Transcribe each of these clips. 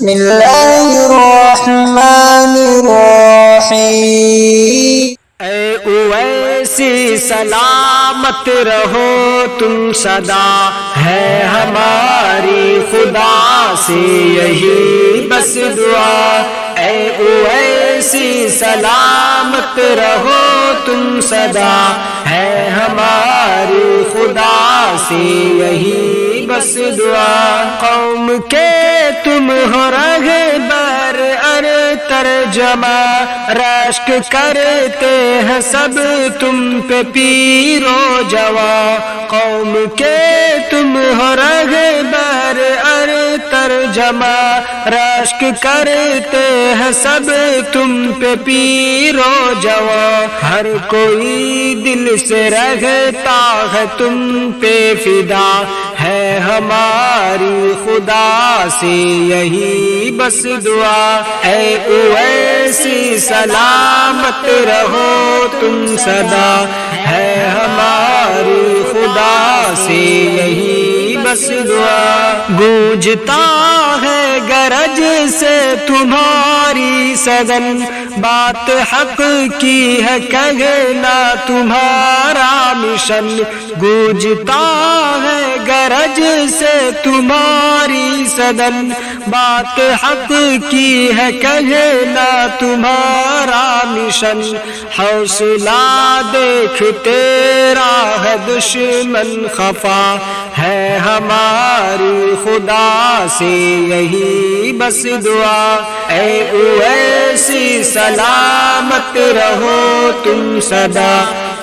بسم اللہ الرحمن الرحیم۔ اے اویسی سلامت رہو تم سدا، ہے ہماری خدا سے یہی بس دعا۔ اے اویسی سلامت رہو تم سدا، ہے ہماری خدا سے یہی بس دعا۔ قوم کے تم ہو رہبر ترجمہ، رشک کرتے ہیں سب تم پہ پیر و جوان۔ قوم کے تم ہو رہبر ترجمہ، رشک کرتے ہیں سب تم پہ پیر و جوان۔ ہر کوئی دل سے رہتا ہے تم پہ فدا، ہے ہماری خدا سے یہی بس دعا۔ اے اویسی سلامت رہو تم سدا، ہے ہماری خدا سے یہی بس دعا۔ گونجتا ہے گرج سے تمہاری سگن، بات حق کی ہے کہنا تمہارا مشن۔ گونجتا ہے گرج سے تمہاری سدن، بات حق کی ہے کہنا تمہارا مشن۔ حوصلہ دیکھ تیرا ہے دشمن خفا، ہے ہماری خدا سے یہی بس دعا۔ اے اویسی سلامت رہو تم سدا،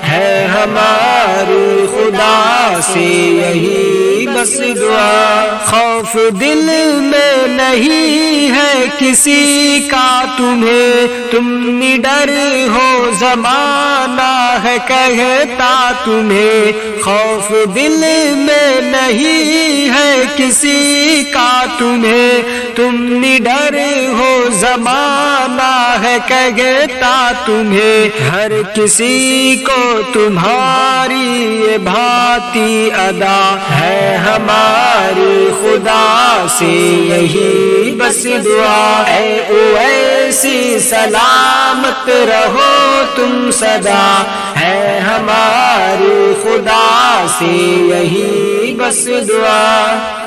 ہے ہماری خدا سے یہی بس دعا۔ خوف دل میں نہیں ہے کسی کا تمہیں، تم نڈر ہو زمانہ ہے کہتا تمہیں۔ خوف دل میں نہیں ہے کسی کا تمہیں، تم نڈر ہو زمانہ ہے کہتا تمہیں۔ ہر کسی کو تمہاری یہ بھاتی ادا، ہے ہماری خدا سے یہی بس دعا۔ اے اویسی سلامت رہو تم سدا، ہے ہماری خدا سے یہی بس دعا۔